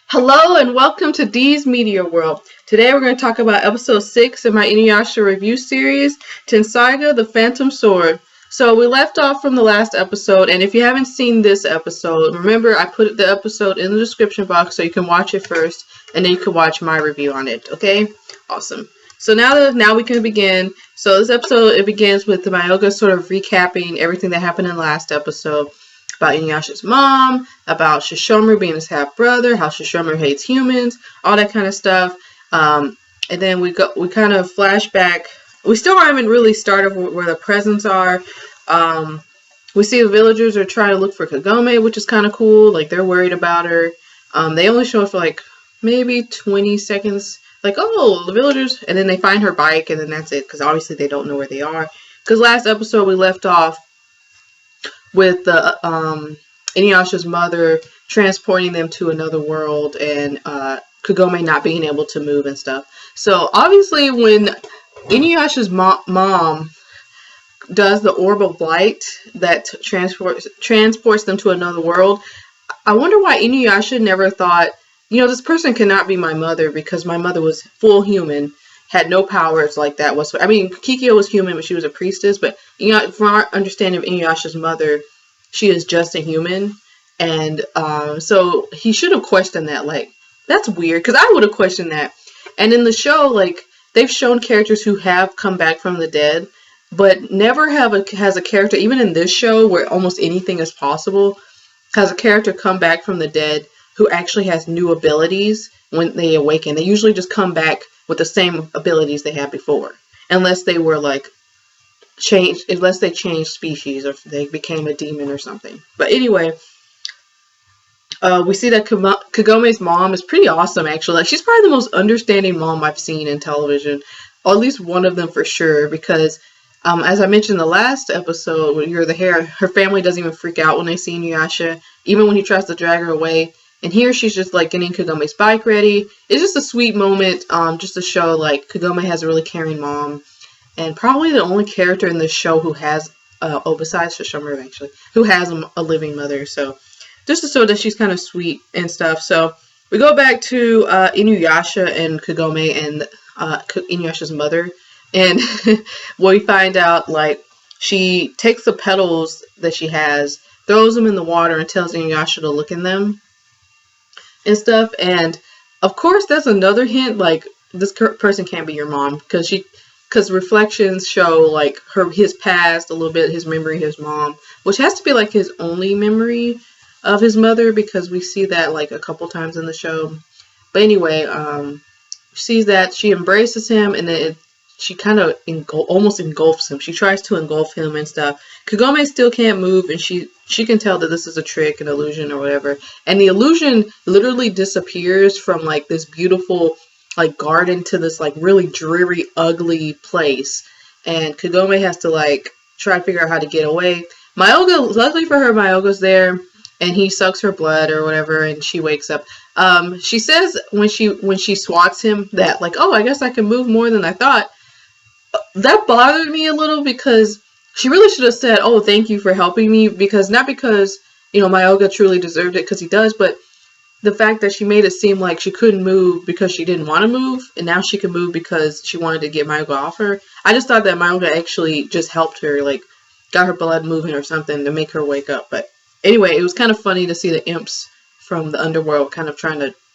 Hello and welcome to Dee's Media World. Today we're going to talk about episode 6 in my Inuyasha review series, Tetsusaiga, the Phantom Sword. So we left off from the last episode, and if you haven't seen this episode, remember I put the episode in the description box so you can watch it first, and then you can watch my review on it, okay? Awesome. So now we can begin. So this episode, it begins with Myoga sort of recapping everything that happened in the last episode. About Inuyasha's mom, about Shishomaru being his half brother, how Shishomaru hates humans, all that kind of stuff. And then we kind of flash back. We still haven't really started where the presents are. We see the villagers are trying to look for Kagome, which is kind of cool. Like, they're worried about her. They only show it for like maybe 20 seconds. Like, oh, the villagers, and then they find her bike, and then that's it, because obviously they don't know where they are. Because last episode we left off with the Inuyasha's mother transporting them to another world, and Kagome not being able to move and stuff. So obviously when Inuyasha's mom does the orb of light that transports them to another world, I wonder why Inuyasha never thought, this person cannot be my mother, because my mother was full human, had no powers like that whatsoever. I mean, Kikyo was human, but she was a priestess. But from our understanding of Inuyasha's mother, she is just a human, and so he should have questioned that. Like, that's weird, because I would have questioned that. And in the show, like, they've shown characters who have come back from the dead, but never has a character, even in this show where almost anything is possible, has a character come back from the dead who actually has new abilities when they awaken. They usually just come back with the same abilities they had before, unless they were like unless they changed species or if they became a demon or something. But anyway, we see that Kagome's mom is pretty awesome, actually. Like, she's probably the most understanding mom I've seen in television, or at least one of them for sure, because as I mentioned in the last episode, when her family doesn't even freak out when they see Inuyasha, even when he tries to drag her away. And here she's just like getting Kagome's bike ready. It's just a sweet moment, just to show like Kagome has a really caring mom, and probably the only character in this show who has, besides Shishomaru actually, who has a living mother. So just to show that she's kind of sweet and stuff. So we go back to Inuyasha and Kagome and Inuyasha's mother, and we find out like she takes the petals that she has, throws them in the water, and tells Inuyasha to look in them and stuff. And of course that's another hint, like, this person can't be your mom, because reflections show like his past a little bit, his memory, his mom, which has to be like his only memory of his mother, because we see that like a couple times in the show. But anyway, she sees that, she embraces him, and then she kind of almost engulfs him. She tries to engulf him and stuff. Kagome still can't move, and she can tell that this is a trick, an illusion or whatever. And the illusion literally disappears from like this beautiful like garden to this like really dreary, ugly place. And Kagome has to like try to figure out how to get away. Myoga, luckily for her, Myoga's there, and he sucks her blood or whatever, and she wakes up. She says when she swats him that like, oh, I guess I can move more than I thought. That bothered me a little, because she really should have said, oh, thank you for helping me, because not because, Myoga truly deserved it, because he does, but the fact that she made it seem like she couldn't move because she didn't want to move, and now she can move because she wanted to get Myoga off her. I just thought that Myoga actually just helped her, like, got her blood moving or something to make her wake up. But anyway, it was kind of funny to see the imps from the underworld kind of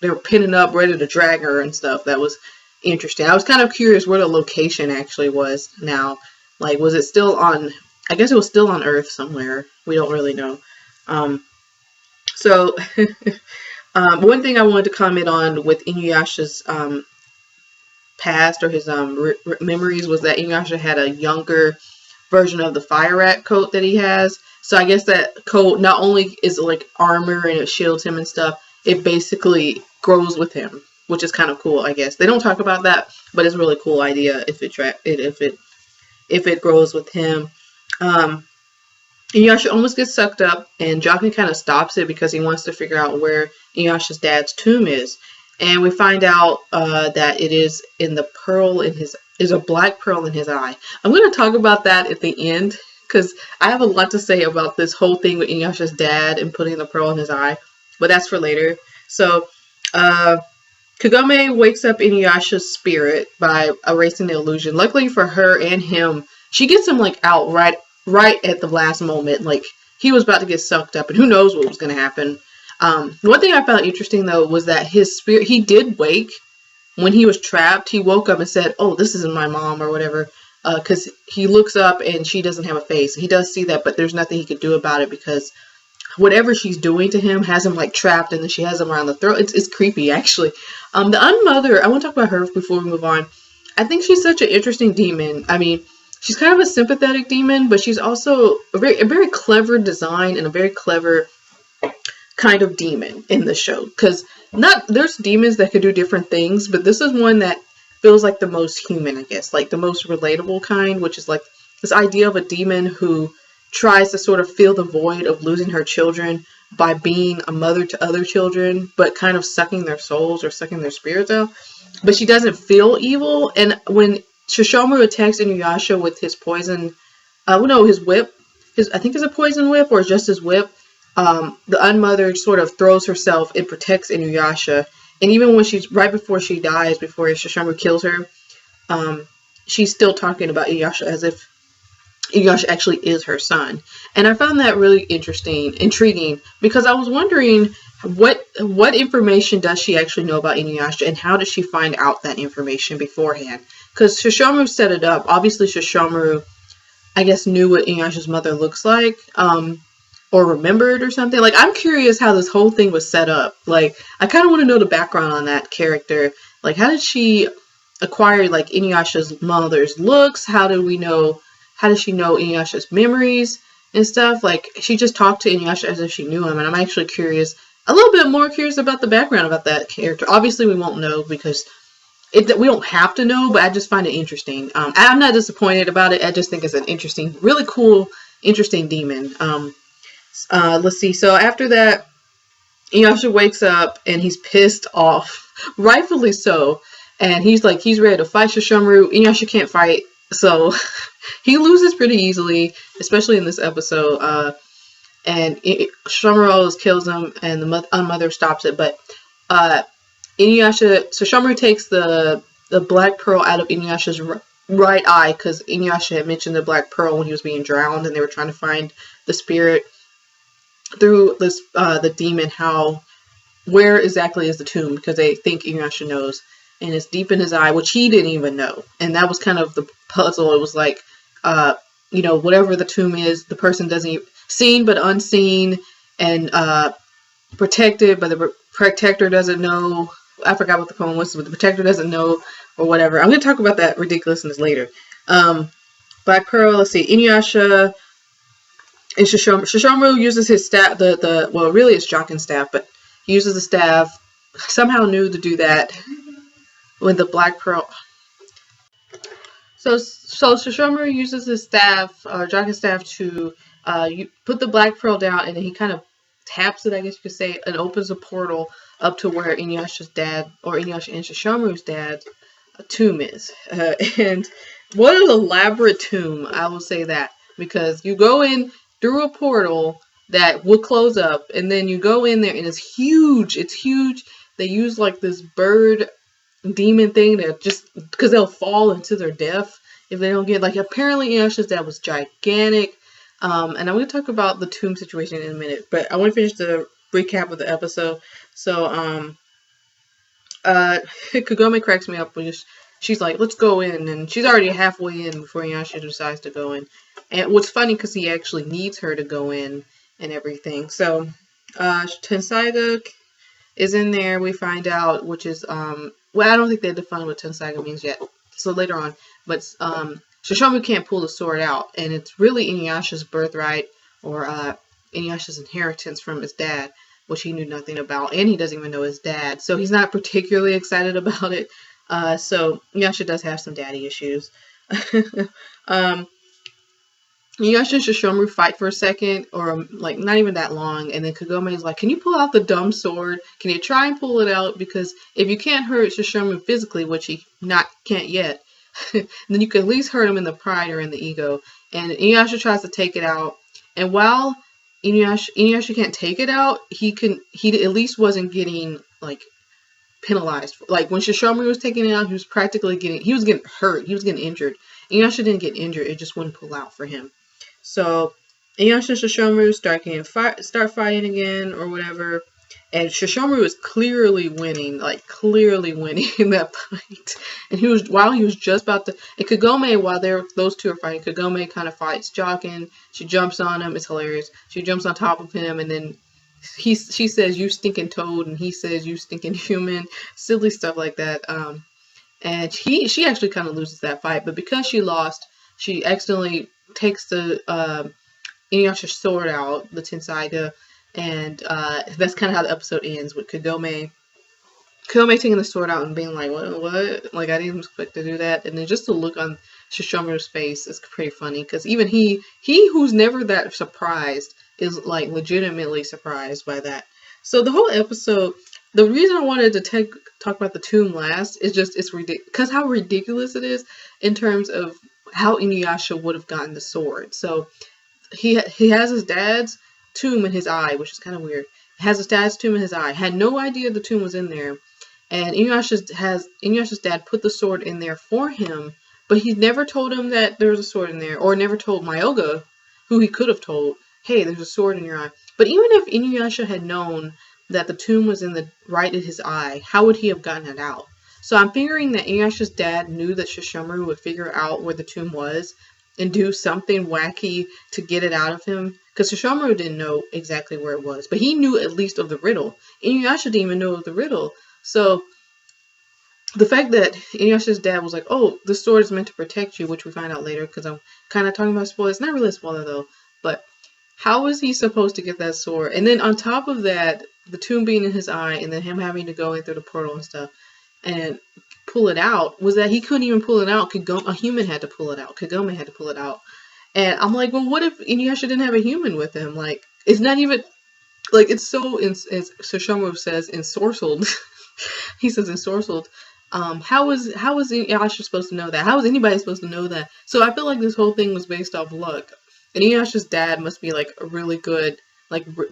they were pinning up, ready to drag her and stuff. That was interesting. I was kind of curious where the location actually was now. Like, was it still on, I guess it was still on Earth somewhere. We don't really know. So one thing I wanted to comment on with Inuyasha's past, or his memories, was that Inuyasha had a younger version of the fire rat coat that he has. So I guess that coat not only is like armor and it shields him and stuff, it basically grows with him, which is kind of cool, I guess. They don't talk about that, but it's a really cool idea if it grows with him. Inuyasha almost gets sucked up, and Jockey kind of stops it because he wants to figure out where Inuyasha's dad's tomb is. And we find out that it is in the pearl in his, is a black pearl in his eye. I'm going to talk about that at the end, because I have a lot to say about this whole thing with Inuyasha's dad and putting the pearl in his eye, but that's for later. So Uh, Kagome wakes up Inuyasha's spirit by erasing the illusion. Luckily for her and him, she gets him like out right at the last moment. Like he was about to get sucked up, and who knows what was going to happen. One thing I found interesting though was that his spirit, he did wake when he was trapped. He woke up and said, "Oh, this isn't my mom" or whatever. Because he looks up and she doesn't have a face. He does see that, but there's nothing he could do about it because whatever she's doing to him has him like trapped, and then she has him around the throat. It's creepy actually. The Unmother, I want to talk about her before we move on. I think she's such an interesting demon. I mean, she's kind of a sympathetic demon, but she's also a very clever design and a very clever kind of demon in the show. Because not there's demons that could do different things, but this is one that feels like the most human, I guess, like the most relatable kind, which is like this idea of a demon who tries to sort of fill the void of losing her children by being a mother to other children, but kind of sucking their souls or sucking their spirits out. But she doesn't feel evil. And when Shishomaru attacks Inuyasha with his poison, no, his whip, I think it's a poison whip or just his whip. The Unmother sort of throws herself and protects Inuyasha. And even when she's right before she dies, before Shishomaru kills her, she's still talking about Inuyasha as if Inuyasha actually is her son. And I found that really intriguing, because I was wondering what information does she actually know about Inuyasha, and how does she find out that information beforehand? Because Shishomaru set it up. Obviously, Shishomaru, I guess, knew what Inuyasha's mother looks like, or remembered or something. Like, I'm curious how this whole thing was set up. Like, I kind of want to know the background on that character. Like, how did she acquire, like, Inuyasha's mother's looks? How does she know Inuyasha's memories and stuff? Like, she just talked to Inuyasha as if she knew him, and I'm actually curious, a little bit more curious about the background about that character. Obviously, we won't know because we don't have to know, but I just find it interesting. I'm not disappointed about it. I just think it's an interesting, really cool, interesting demon. Let's see. So after that, Inuyasha wakes up and he's pissed off, rightfully so. And he's ready to fight Shishomaru. Inuyasha can't fight, so he loses pretty easily, especially in this episode. And Shishomaru always kills him, and the Unmother stops it. But Shishomaru takes the black pearl out of Inuyasha's right eye, because Inuyasha had mentioned the black pearl when he was being drowned, and they were trying to find the spirit through this the demon. Where exactly is the tomb? Because they think Inuyasha knows, and it's deep in his eye, which he didn't even know. And that was kind of the puzzle. It was like, whatever the tomb is, the person doesn't seen but unseen, and protected, but the protector doesn't know. I forgot what the poem was, but the protector doesn't know, or whatever. I'm going to talk about that ridiculousness later. Black Pearl, let's see, Inuyasha and Shishomaru uses his staff, well, really it's Jockin's staff, but he uses the staff, somehow knew to do that with the Black Pearl. So Shishomaru uses his staff, Jockin's staff, to put the Black Pearl down, and then he kind of taps it, I guess you could say, and opens a portal up to where Inuyasha's dad, or Inuyasha and Shishomaru's dad's tomb is. And what an elaborate tomb, I will say that, because you go in through a portal that will close up, and then you go in there, and it's huge. It's huge. They use like this bird demon thing that just, because they'll fall into their death if they don't get, like, apparently Inuyasha's dad was gigantic. And I'm going to talk about the tomb situation in a minute, but I want to finish the recap of the episode. So, Kagome cracks me up because she's like, let's go in, and she's already halfway in before Inuyasha decides to go in. And what's funny, because he actually needs her to go in and everything. So, Tetsusaiga is in there, we find out, which is, well, I don't think they define what Tetsusaiga means yet, so later on, but, Shishomaru can't pull the sword out, and it's really Inuyasha's birthright, or, Inuyasha's inheritance from his dad, which he knew nothing about, and he doesn't even know his dad, so he's not particularly excited about it. So Inuyasha does have some daddy issues. Inuyasha and Shishomaru fight for a second, or like not even that long, and then Kagome is like, can you pull out the dumb sword? Can you try and pull it out? Because if you can't hurt Shishomaru physically, which he can't yet, then you can at least hurt him in the pride or in the ego. And Inuyasha tries to take it out, and while Inuyasha can't take it out, he at least wasn't getting like penalized. Like when Shishomaru was taking it out, he was getting hurt. He was getting injured. Inuyasha didn't get injured. It just wouldn't pull out for him. So Inuyasha and Shishomaru start fighting again or whatever. And Shishomaru is clearly winning in that fight. And while he was just about to, and Kagome, while those two are fighting, Kagome kind of fights Jokin. She jumps on him. It's hilarious. She jumps on top of him, and then she says, "You stinking toad," and he says, "You stinking human." Silly stuff like that. And she actually kind of loses that fight, but because she lost, she accidentally takes the Inuyasha's sword out, the Tensaiga, and that's kind of how the episode ends with Kagome taking the sword out and being like, what? Like, I didn't expect to do that. And then just the look on Shishomaru's face is pretty funny, because even he who's never that surprised is like legitimately surprised by that. So the whole episode, the reason I wanted to talk about the tomb last is just it's ridiculous, because how ridiculous it is in terms of how Inuyasha would have gotten the sword. So he has his dad's tomb in his eye, which is kind of weird. Has his dad's tomb in his eye. Had no idea the tomb was in there. And Inuyasha's dad put the sword in there for him, but he never told him that there was a sword in there, or never told Myoga, who he could have told, hey, there's a sword in your eye. But even if Inuyasha had known that the tomb was right in his eye, how would he have gotten it out? So I'm figuring that Inuyasha's dad knew that Shishomaru would figure out where the tomb was and do something wacky to get it out of him. Because Shishomaru didn't know exactly where it was, but he knew at least of the riddle. Inuyasha didn't even know of the riddle. So the fact that Inuyasha's dad was like, oh, the sword is meant to protect you, which we find out later, because I'm kind of talking about spoilers. It's not really a spoiler though, but how was he supposed to get that sword? And then on top of that, the tomb being in his eye, and then him having to go in through the portal and stuff and pull it out, was that he couldn't even pull it out. A human had to pull it out. Kagome had to pull it out. And I'm like, well, what if Inuyasha didn't have a human with him? Like, it's not even, like, it's so, as Shishomaru says, ensorcelled. He says ensorcelled. How is Inuyasha supposed to know that? How is anybody supposed to know that? So I feel like this whole thing was based off luck. And Inuyasha's dad must be like a really good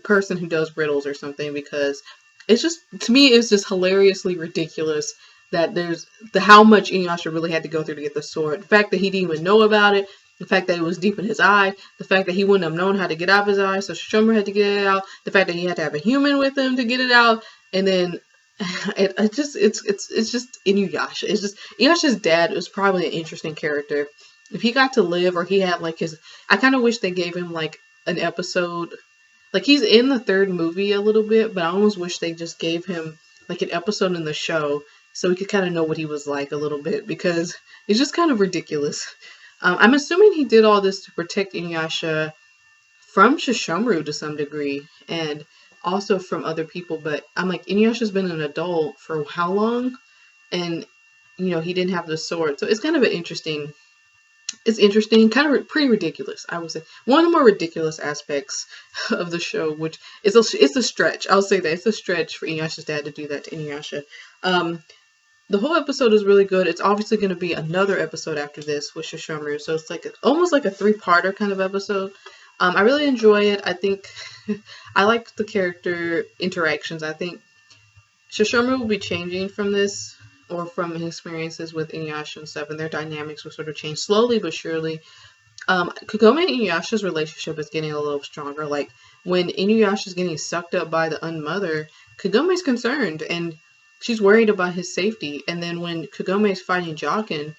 person who does riddles or something, because it's just, to me, it's just hilariously ridiculous that there's how much Inuyasha really had to go through to get the sword. The fact that he didn't even know about it, the fact that it was deep in his eye, the fact that he wouldn't have known how to get out of his eye, so Shishomaru had to get it out, the fact that he had to have a human with him to get it out, and then it's just Inuyasha. It's just Inuyasha's dad was probably an interesting character. If he got to live, or he had like his, I kind of wish they gave him like an episode. Like, he's in the third movie a little bit, but I almost wish they just gave him like an episode in the show so we could kind of know what he was like a little bit, because it's just kind of ridiculous. I'm assuming he did all this to protect Inuyasha from Shishomaru to some degree, and also from other people, but I'm like, Inuyasha's been an adult for how long? And, you know, he didn't have the sword. So it's kind of interesting, kind of pretty ridiculous, I would say. One of the more ridiculous aspects of the show, which is it's a stretch. I'll say that. It's a stretch for Inuyasha's dad to do that to Inuyasha. The whole episode is really good. It's obviously going to be another episode after this with Shishomaru, so it's like almost like a 3-parter kind of episode. I really enjoy it. I think I like the character interactions. I think Shishomaru will be changing from this, or from his experiences with Inuyasha and stuff, and their dynamics will sort of change slowly but surely. Kagome and Inuyasha's relationship is getting a little stronger. Like, when Inuyasha's getting sucked up by the Unmother, Kagome's concerned, and she's worried about his safety. And then when Kagome's fighting Jokin,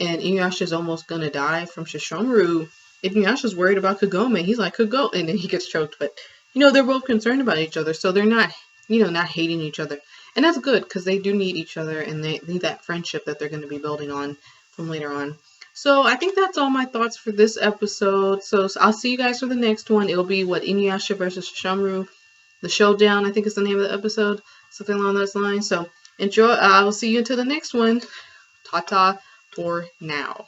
and Inuyasha's almost gonna die from Shishomaru, Inuyasha's worried about Kagome. He's like, Kagome, and then he gets choked. But, you know, they're both concerned about each other, so they're not, you know, not hating each other. And that's good, because they do need each other, and they need that friendship that they're going to be building on from later on. So I think that's all my thoughts for this episode. So I'll see you guys for the next one. It'll be Inuyasha versus Shishomaru. The Showdown, I think is the name of the episode. Something along those lines. So enjoy. I will see you until the next one. Ta-ta for now.